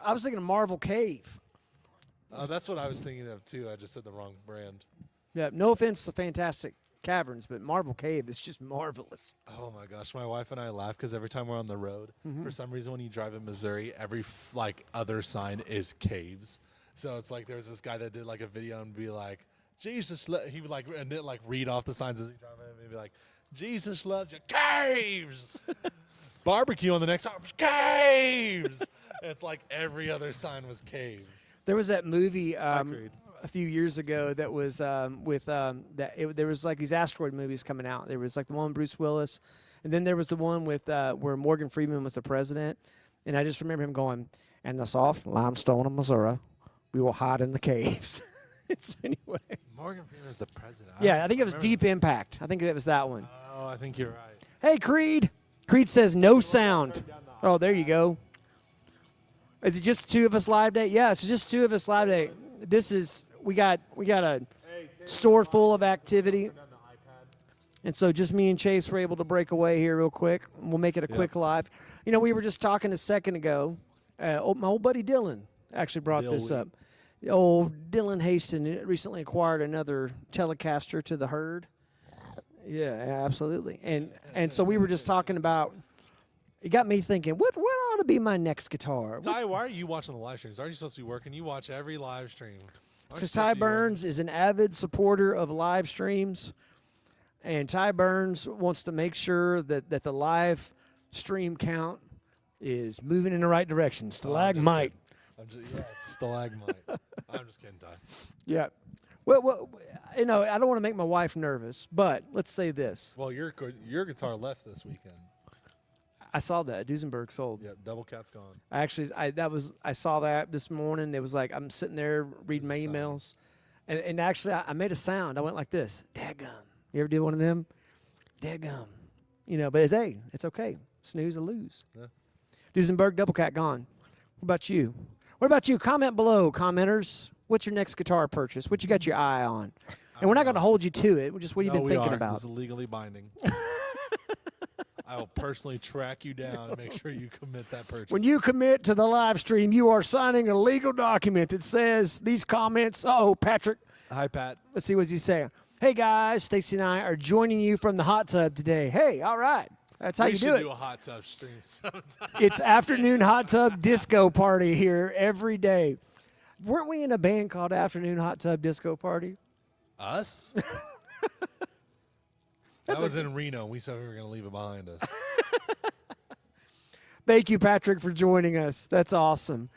I was thinking of Marvel Cave. That's what I was thinking of too. I just said the wrong brand. Yeah, no offense to Fantastic Caverns, but Marvel Cave is just marvelous. Oh my gosh, my wife and I laugh because every time we're on the road, for some reason when you drive in Missouri, every other sign is caves. So it's like there's this guy that did like a video and be like, Jesus, he would like read off the signs as he drive in and be like, Jesus loves you, caves. Barbecue on the next sign, caves. And it's like every other sign was caves. There was that movie Agreed. a few years ago that was there was like these asteroid movies coming out. There was like the one with Bruce Willis, and then there was the one with where Morgan Freeman was the president. And I just remember him going, "And the soft limestone of Missouri, we will hide in the caves." Anyway. Morgan Freeman is the president. Yeah, I think it was Deep Impact. I think it was that one. Oh, I think you're right. Hey, Creed. Creed says no sound. Oh, there you go. Is it just two of us live day? Yeah, it's just two of us live day. This is we got a store full of activity, and so just me and Chase were able to break away here real quick. We'll make it a quick live. You know, we were just talking a second ago. My old buddy Dylan actually brought this up. Old Dylan Haston recently acquired another Telecaster to the herd. Yeah, absolutely. And so we were just talking about. It got me thinking, what ought to be my next guitar? Ty, why are you watching the live streams? Aren't you supposed to be working? You watch every live stream. Because Ty Burns is an avid supporter of live streams, and Ty Burns wants to make sure that the live stream count is moving in the right direction. Stalagmite. It's stalagmite. I'm just kidding, Ty. Yeah. Well, you know, I don't want to make my wife nervous, but let's say this. Well, your guitar left this weekend. I saw that. Duesenberg sold. Yeah, Double Cat's gone. I saw that this morning. It was like I'm sitting there reading my emails, and actually I made a sound. I went like this. Dadgum. You ever do one of them? Dadgum. You know, but it's okay. Snooze or lose. Yeah. Duesenberg, Double Cat gone. What about you? What about you? Comment below, commenters. What's your next guitar purchase? What you got your eye on? And we're not going to hold you to it. We're just what you've been thinking about. This is legally binding. I will personally track you down and make sure you commit that purchase. When you commit to the live stream, you are signing a legal document that says these comments. Oh, Patrick. Hi, Pat. Let's see what he's saying. Hey, guys. Stacy and I are joining you from the hot tub today. Hey, all right. That's how you do it. We should do a hot tub stream sometime. It's afternoon hot tub disco party here every day. Weren't we in a band called Afternoon Hot Tub Disco Party? Us? That was in Reno. We said we were going to leave it behind us. Thank you, Patrick, for joining us. That's awesome.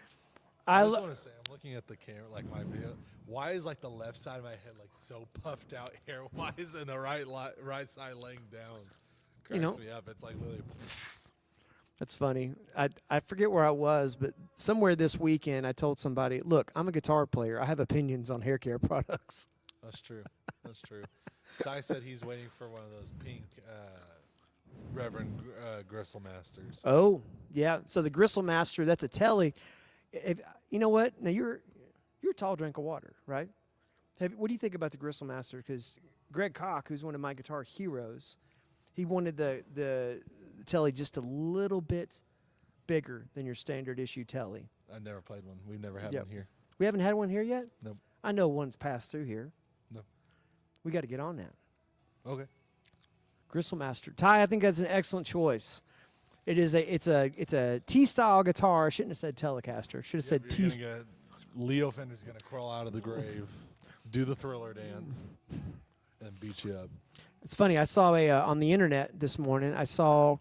I just want to say, I'm looking at the camera, like my video. Why is like the left side of my head like so puffed out here? Why is it the right side laying down? Cracks me up. It's like literally. That's funny. I forget where I was, but somewhere this weekend I told somebody, look, I'm a guitar player. I have opinions on hair care products. That's true. That's true. Ty said he's waiting for one of those pink Reverend Gristle Masters. Oh, yeah. So the Gristle Master, that's a telly. You know what? Now you're a tall drink of water, right? What do you think about the Gristle Master? Because Greg Koch, who's one of my guitar heroes, he wanted the telly just a little bit bigger than your standard issue telly. I never played one. We've never had one here. We haven't had one here yet? Nope. I know one's passed through here. No. We got to get on that. Okay. Gristle Master. Ty, I think that's an excellent choice. It's a T-style guitar. I shouldn't have said Telecaster. Should have said T. Leo Fender's going to crawl out of the grave, do the Thriller dance, and beat you up. It's funny. I saw on the internet this morning. I saw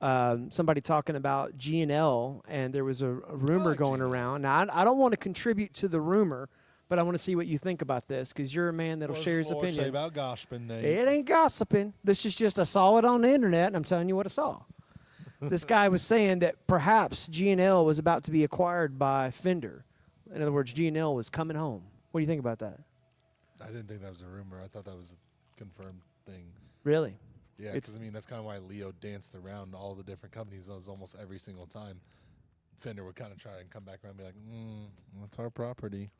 somebody talking about G&L, and there was a rumor going around. Now, I don't want to contribute to the rumor, but I want to see what you think about this because you're a man that'll share his opinion. Say about gossiping, Nate? It ain't gossiping. This is just I saw it on the internet, and I'm telling you what I saw. This guy was saying that perhaps G&L was about to be acquired by Fender. In other words, G&L was coming home. What do you think about that? I didn't think that was a rumor. I thought that was a confirmed thing. Really? Yeah, because, I mean, that's kind of why Leo danced around all the different companies almost every single time. Fender would kind of try and come back around and be like, that's our property.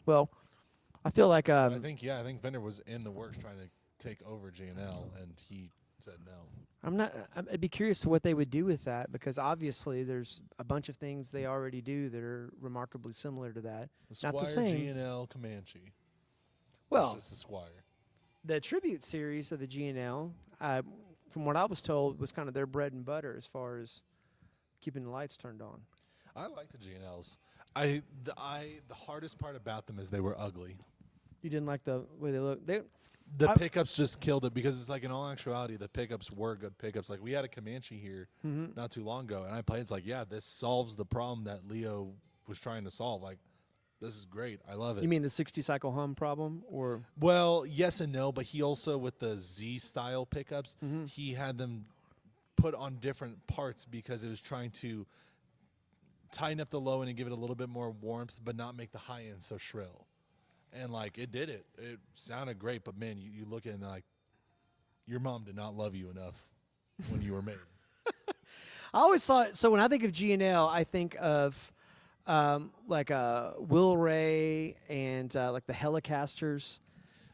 Well, I feel like I think Fender was in the works trying to take over G&L, and he said no. I'd be curious to what they would do with that, because obviously there's a bunch of things they already do that are remarkably similar to that. The Not the Squire same. G&L Comanche. Well, It's just a Squire. the tribute series of the G&L, from what I was told, was kind of their bread and butter as far as keeping the lights turned on. I like the G&Ls. The hardest part about them is they were ugly. You didn't like the way they look? The pickups just killed it, because it's like, in all actuality, the pickups were good pickups. Like, we had a Comanche here not too long ago, and I played. It's like, yeah, this solves the problem that Leo was trying to solve. Like, this is great. I love it. You mean the 60 cycle hum problem, or? Well, yes and no, but he also, with the Z style pickups, he had them put on different parts because it was trying to tighten up the low end and give it a little bit more warmth, but not make the high end so shrill. And, like, it did it. It sounded great, but, man, you look at it and, like, your mom did not love you enough when you were made. I always thought, so when I think of G&L, I think of like Will Ray and like the Helicasters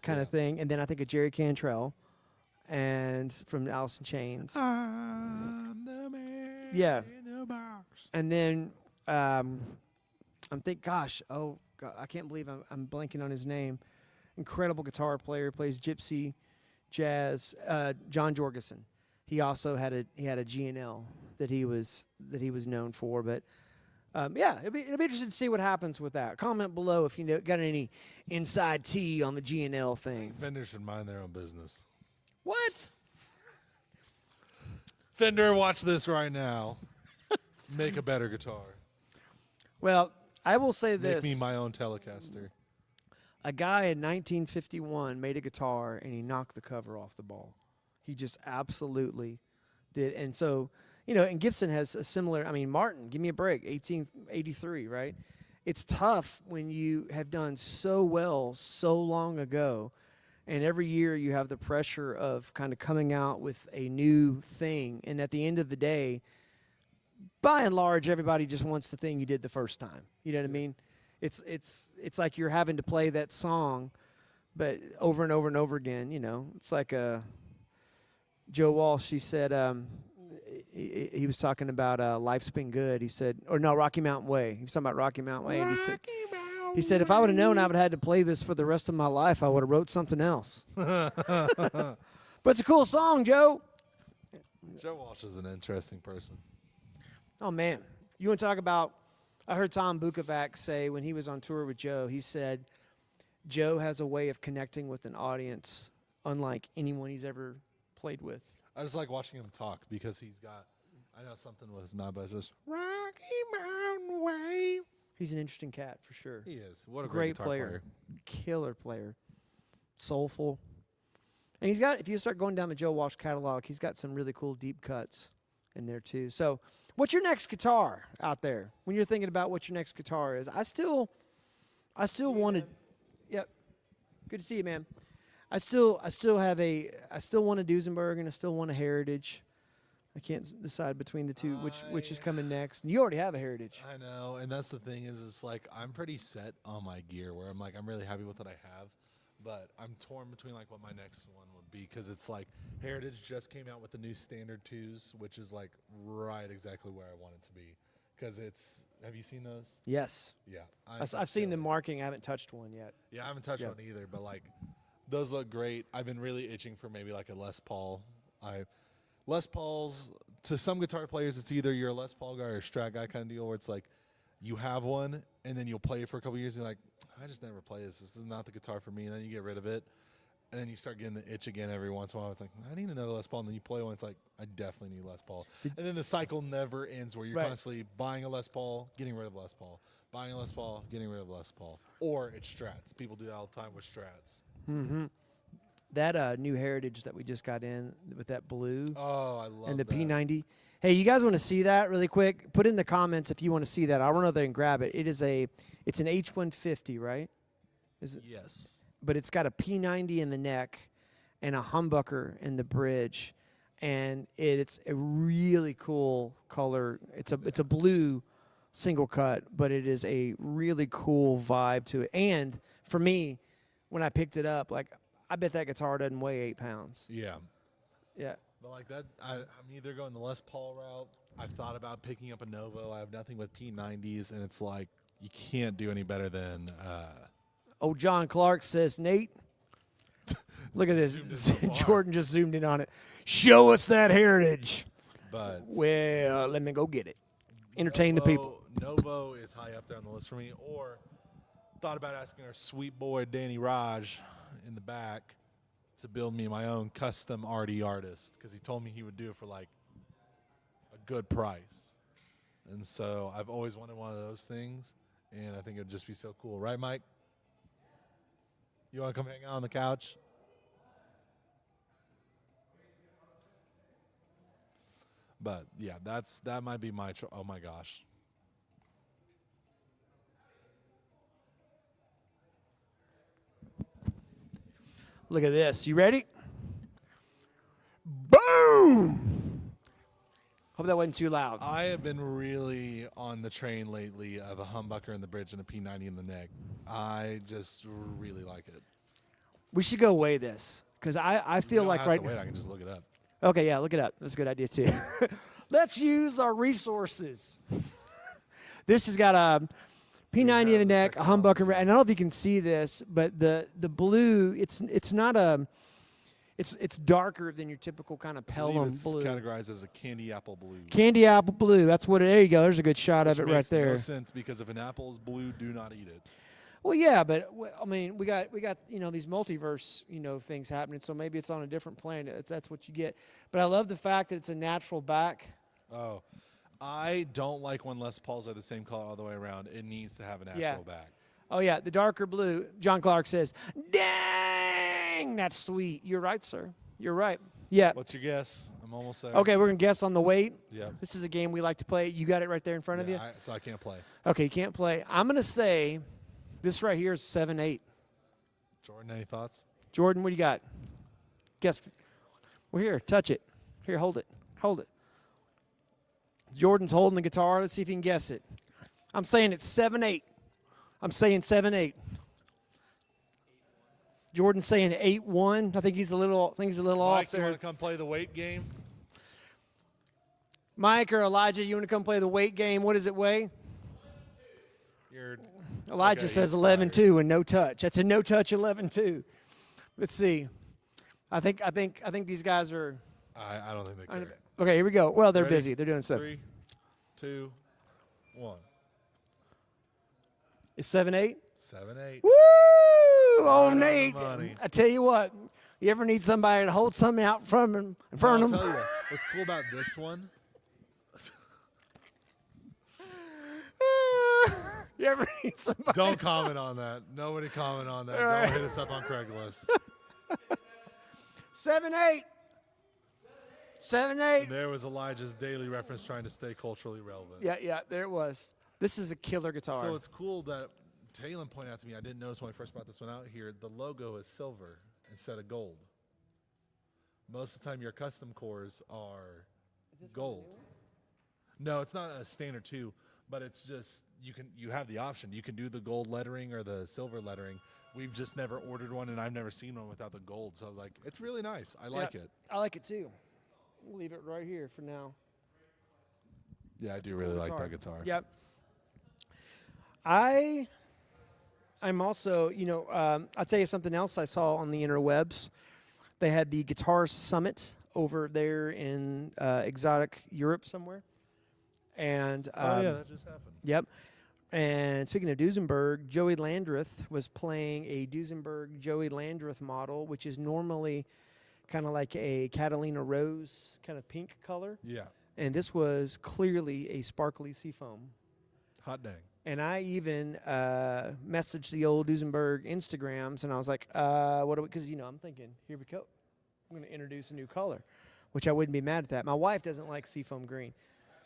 kind of thing. And then I think of Jerry Cantrell and from Alice in Chains. I'm the man in the box. And then I'm gosh, I can't believe I'm blanking on his name. Incredible guitar player, plays gypsy jazz. John Jorgensen. He also had a G&L that he was known for. But yeah, it'll be interesting to see what happens with that. Comment below if you got any inside tea on the G&L thing. Fender should mind their own business. What? Fender, watch this right now. Make a better guitar. Well, I will say this. Make me my own Telecaster. A guy in 1951 made a guitar and he knocked the cover off the ball. He just absolutely did. And so, and Gibson has a similar, Martin, give me a break, 1883, right? It's tough when you have done so well so long ago, and every year you have the pressure of kind of coming out with a new thing. And at the end of the day, by and large, everybody just wants the thing you did the first time. You know what I mean? It's like you're having to play that song, but over and over and over again. It's like Joe Walsh. He said he was talking about Life's Been Good. He said, or no, Rocky Mountain Way. He was talking about Rocky Mountain Way, and he said, if I would have known I would have had to play this for the rest of my life, I would have wrote something else. But it's a cool song, Joe. Joe Walsh is an interesting person. Oh man, you want to talk about? I heard Tom Bukovac say when he was on tour with Joe, he said Joe has a way of connecting with an audience unlike anyone he's ever played with. I just like watching him talk because he's got, I know something with his mouth, but just Rocky Mountain Way. He's an interesting cat for sure. He is. What a great player. Killer player. Soulful. And he's got, if you start going down the Joe Walsh catalog, he's got some really cool deep cuts in there too. So what's your next guitar out there? When you're thinking about what your next guitar is, I still wanted. Yep. Good to see you, man. I still want a Duesenberg and I still want a Heritage. I can't decide between the two which is coming next. And you already have a Heritage. I know, and that's the thing is, it's like I'm pretty set on my gear where I'm like I'm really happy with what I have, but I'm torn between like what my next one would be because it's like Heritage just came out with the new Standard 2s, which is like right exactly where I want it to be. Because it's, have you seen those? Yes. Yeah. I've seen the marking. I haven't touched one yet. Yeah, I haven't touched one either, but like those look great. I've been really itching for maybe like a Les Paul. Les Pauls, to some guitar players, it's either you're a Les Paul guy or a Strat guy kind of deal where it's like you have one and then you'll play it for a couple years and you're like, I just never play this. This is not the guitar for me. And then you get rid of it. And then you start getting the itch again every once in a while. It's like, I need another Les Paul. And then you play one. It's like, I definitely need Les Paul. And then the cycle never ends where you're constantly buying a Les Paul, getting rid of Les Paul. Buying a Les Paul, getting rid of Les Paul. Or it's Strats. People do that all the time with Strats. Mm-hmm. That new Heritage that we just got in with that blue. Oh, I love that. And the P90. Hey, you guys want to see that really quick? Put in the comments if you want to see that. I'll run over there and grab it. It's an H150, right? Is it? Yes. But it's got a P90 in the neck and a humbucker in the bridge, and it's a really cool color. It's a blue single cut, but it is a really cool vibe to it. And for me, when I picked it up, like I bet that guitar doesn't weigh 8 pounds. Yeah. Yeah. But like that, I'm either going the Les Paul route. I've thought about picking up a Novo. I have nothing with P90s, and it's like you can't do any better than. Oh, John Clark says, Nate, look at this. Zoomed in so far. Jordan just zoomed in on it. Show us that heritage. But Well, let me go get it. Entertain the people. Novo is high up there on the list for me. Or thought about asking our sweet boy Danny Raj in the back to build me my own custom RD artist because he told me he would do it for like a good price. And so I've always wanted one of those things, and I think it would just be so cool. Right, Mike? You want to come hang out on the couch? But yeah, that might be my oh my gosh. Look at this. You ready? Boom! Hope that wasn't too loud. I have been really on the train lately of a humbucker in the bridge and a P90 in the neck. I just really like it. We should go weigh this because I feel You don't like have right to wait, I can just look it up. Okay, yeah, look it up. That's a good idea, too. Let's use our resources. This has got a P90 in the neck, a humbucker, and I don't know if you can see this, but the blue, it's not a, it's darker than your typical kind of I believe Pelham it's blue. categorized as a candy apple blue. Candy apple blue. That's what it. There you go. There's a good shot of it right Makes there. no sense because if an apple is blue, do not eat it. Well, yeah, but I mean, we got these multiverse things happening, so maybe it's on a different planet. That's what you get. But I love the fact that it's a natural back. Oh, I don't like when Les Pauls are the same color all the way around. It needs to have a natural back. Oh yeah, the darker blue. John Clark says, "Dang, that's sweet." You're right, sir. You're right. Yeah. What's your guess? I'm almost there. Okay, we're gonna guess on the weight. Yeah. This is a game we like to play. You got it right there in front of you. So I can't play. Okay, you can't play. I'm gonna say this right here is 7'8". Jordan, any thoughts? Jordan, what do you got? Guess. We're here. Touch it. Here, hold it. Hold it. Jordan's holding the guitar. Let's see if he can guess it. I'm saying it's 7'8". I'm saying 7'8". Jordan's saying 8'1". I think he's a little. Mike, off you there. want to come play the weight game? Mike or Elijah, you want to come play the weight game? What does it weigh? Elijah says 11.2 and no touch. That's a no touch 11.2. Let's see. I think these guys are. I don't think they care. Okay, here we go. Well, they're Ready? busy. They're doing stuff. 3, 2, 1. It's 7'8". 7'8". Woo! Right Oh, on the Nate. money. I tell you what. You ever need somebody to hold something out from in front I'll of them? tell you, what's cool about this one? You ever need somebody? Don't comment on that. Nobody comment on that. All right. Don't hit us up on Craigslist. 7'8". 7'8". There was Elijah's daily reference trying to stay culturally relevant. Yeah, there it was. This is a killer guitar. So it's cool that Talon pointed out to me, I didn't notice when I first brought this one out here, the logo is silver instead of gold. Most of the time your custom cores are gold. No, it's not a standard 2, but it's just you have the option. You can do the gold lettering or the silver lettering. We've just never ordered one, and I've never seen one without the gold. So I was like, it's really nice. I like it. I like it too. We'll leave it right here for now. Yeah, I do really like that guitar. Yep. I'm also, I'll tell you something else I saw on the interwebs. They had the Guitar Summit over there in exotic Europe somewhere. And that just happened. Yep. And speaking of Duesenberg, Joey Landreth was playing a Duesenberg Joey Landreth model, which is normally kind of like a Catalina Rose kind of pink color. Yeah. And this was clearly a sparkly seafoam. Hot dang. And I even messaged the old Duesenberg Instagrams, and I was like, what do we, because, I'm thinking, here we go. I'm going to introduce a new color, which I wouldn't be mad at that. My wife doesn't like seafoam green.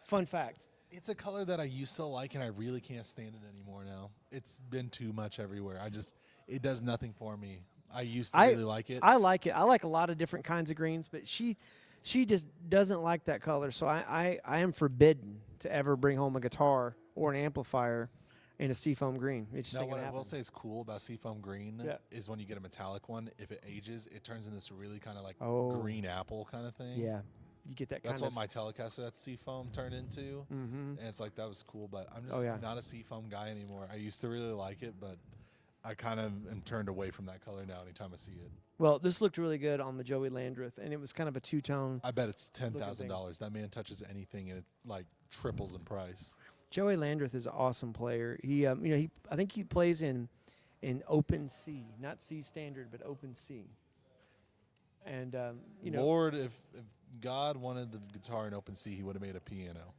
Fun fact. It's a color that I used to like, and I really can't stand it anymore now. It's been too much everywhere. It does nothing for me. I used to really like it. I like it. I like a lot of different kinds of greens, but she just doesn't like that color. So I am forbidden to ever bring home a guitar or an amplifier in a seafoam green. It's just Now, ain't what gonna I happen. will say is cool about seafoam green Yeah. is when you get a metallic one, if it ages, it turns into this really kind of like Oh. green apple kind of thing. Yeah, you get that That's kind what of. my Telecaster, that seafoam turned into. Mm-hmm. And it's like, that was cool, but I'm Oh, just yeah. not a seafoam guy anymore. I used to really like it, but I kind of am turned away from that color now anytime I see it. Well, this looked really good on the Joey Landreth, and it was kind of a two-tone. I bet it's $10,000. That man touches anything and it like triples in price. Joey Landreth is an awesome player. He, I think he plays in open C, not C standard, but open C. And Lord, if God wanted the guitar in open C, he would have made a piano.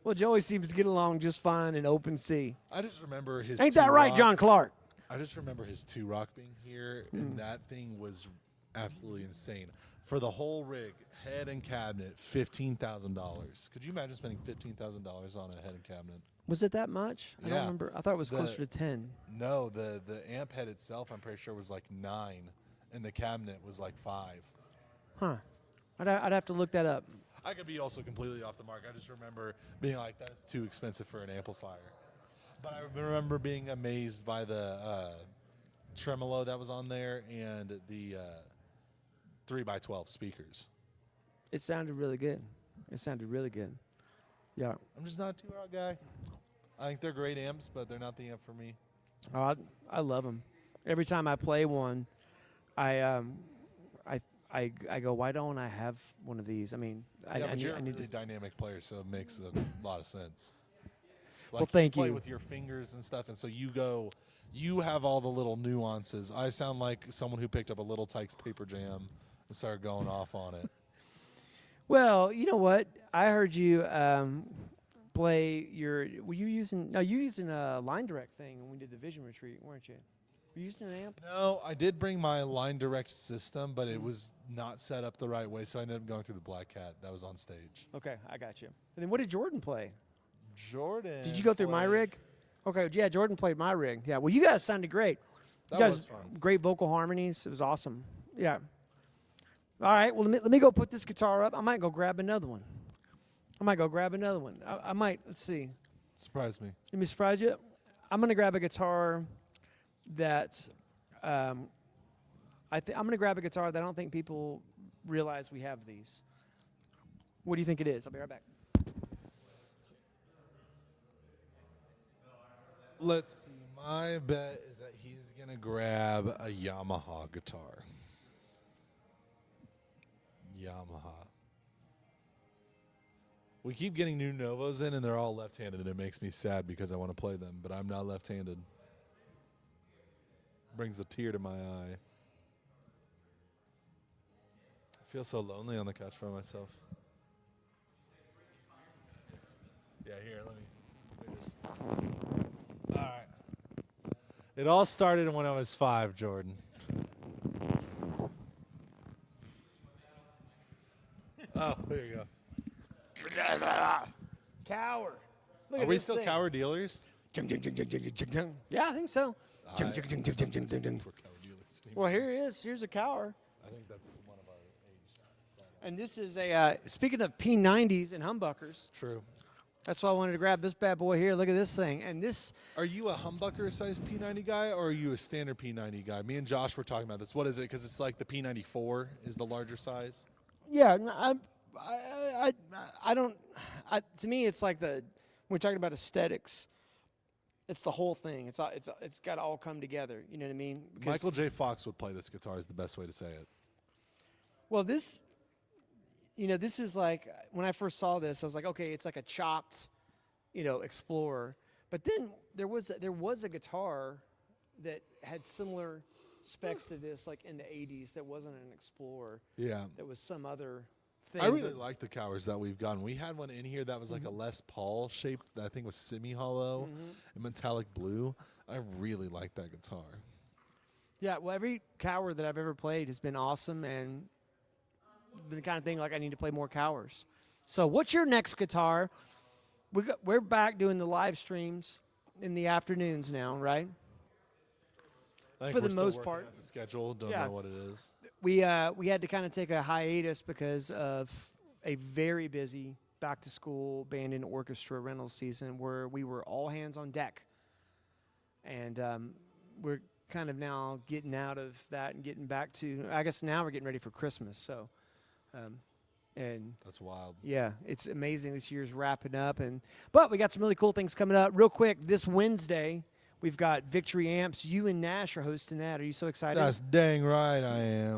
well, Joey seems to get along just fine in open C. I just remember his. Ain't that right, two-rock- John Clark? I just remember his 2-rock being here, and that thing was absolutely insane. For the whole rig, head and cabinet, $15,000. Could you imagine spending $15,000 on a head and cabinet? Was it that much? I don't Yeah. remember. I thought it was closer to 10. No, the amp head itself, I'm pretty sure was like 9, and the cabinet was like 5. Huh. I'd have to look that up. I could be also completely off the mark. I just remember being like, that is too expensive for an amplifier. But I remember being amazed by the tremolo that was on there and the 3x12 speakers. It sounded really good. Yeah. I'm just not a 2-rock guy. I think they're great amps, but they're not the amp for me. Oh, I love them. Every time I play one, I go, why don't I have one of these? I mean, I you're a need really to. dynamic player, so it makes a lot of sense. Like Well, thank you. Play you. with your fingers and stuff, and so you have all the little nuances. I sound like someone who picked up a Little Tykes paper jam and started going off on it. Well, you know what? I heard you play your. Were you using? No, you using a line direct thing when we did the Vision Retreat, weren't you? Were you using an amp? No, I did bring my line direct system, but it was not set up the right way, so I ended up going through the Black Cat that was on stage. Okay, I got you. And then what did Jordan play? Jordan. Did you go through my played- rig? Okay, yeah, Jordan played my rig. Yeah, well, you guys sounded great. You That guys, was fun. great vocal harmonies. It was awesome. Yeah. All right, well, let me go put this guitar up. I might go grab another one. I might, let's see. Surprised me. Let me surprise you. I'm going to grab a guitar that's, I'm going to grab a guitar that I don't think people realize we have these. What do you think it is? I'll be right back. Let's see. My bet is that he's going to grab a Yamaha guitar. Yamaha. We keep getting new Novos in, and they're all left-handed, and it makes me sad because I want to play them, but I'm not left-handed. Brings a tear to my eye. I feel so lonely on the couch by myself. Yeah, here, let me just... All right. It all started when I was 5, Jordan. Oh, there you go. Cower. Look Are at we this still thing. Cower dealers? Yeah, I think so. We're Cower dealers anymore. Well, here it is. Here's a Cower. I think that's one of our age. And this is a, speaking of P90s and humbuckers, True. that's why I wanted to grab this bad boy here. Look at this thing. And this, Are you a humbucker size P90 guy, or are you a standard P90 guy? Me and Josh were talking about this. What is it? Because it's like the P94 is the larger size. yeah, I don't, to me, it's like when we're talking about aesthetics, it's the whole thing. It's got to all come together. You know what I mean? Because- Michael J. Fox would play this guitar is the best way to say it. Well, this is like, when I first saw this, I was like, okay, it's like a chopped, Explorer. But then there was a guitar that had similar specs to this, like in the 80s, that wasn't an Explorer. Yeah. That was some other thing. I really like the Cowers that we've gotten. We had one in here that was like a Les Paul shape that I think was semi-hollow and metallic blue. I really like that guitar. Yeah, well, every Cower that I've ever played has been awesome, and the kind of thing like I need to play more Cowers. So what's your next guitar? We're back doing the live streams in the afternoons now, right? I think For the we're still most working part. out the schedule. Don't Yeah. know what it is. We had to kind of take a hiatus because of a very busy back to school band and orchestra rental season where we were all hands on deck. And we're kind of now getting out of that and getting back to, I guess now we're getting ready for Christmas. So, and That's wild. yeah, it's amazing. This year's wrapping up, but we got some really cool things coming up. Real quick, this Wednesday we've got Victory Amps. You and Nash are hosting that. Are you so excited? That's dang right I am.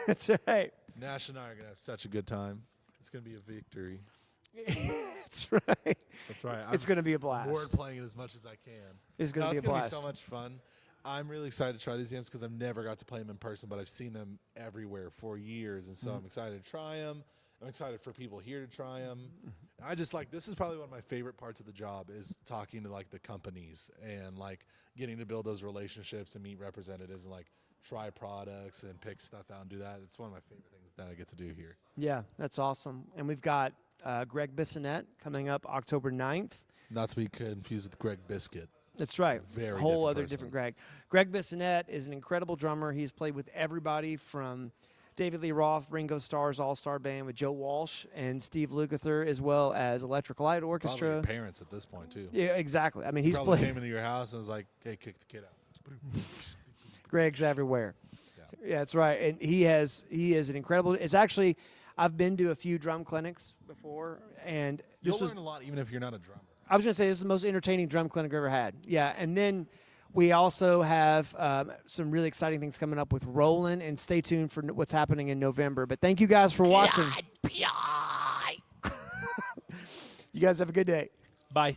That's right. Nash and I are gonna have such a good time. It's gonna be a victory. That's right. That's right. It's going to be a blast. I'm bored playing it as much as I can. It's going to be a blast. It's going to be so much fun. I'm really excited to try these amps because I've never got to play them in person, but I've seen them everywhere for years, and so I'm excited to try them. I'm excited for people here to try them. I just this is probably one of my favorite parts of the job is talking to the companies and getting to build those relationships and meet representatives and try products and pick stuff out and do that. It's one of my favorite things that I get to do here. Yeah, that's awesome. And we've got Greg Bissonette coming up October 9th. Not to be confused with Greg Biscuit. That's right. Very whole different other person. different Greg. Greg Bissonette is an incredible drummer. He's played with everybody from David Lee Roth, Ringo Starr's All-Star Band with Joe Walsh and Steve Lukather, as well as Electric Light Probably Orchestra. your parents at this point too. Yeah, exactly. I mean, he's Probably played. came into your house and was like, "Hey, kick the kid out." Greg's everywhere. Yeah. That's right. And he is an incredible. It's actually, I've been to a few drum clinics before, and this You'll was. learn a lot even if you're not a drummer. I was going to say this is the most entertaining drum clinic I've ever had. Yeah, and then we also have some really exciting things coming up with Roland, and stay tuned for what's happening in November. But thank you guys for watching. You guys have a good day. Bye.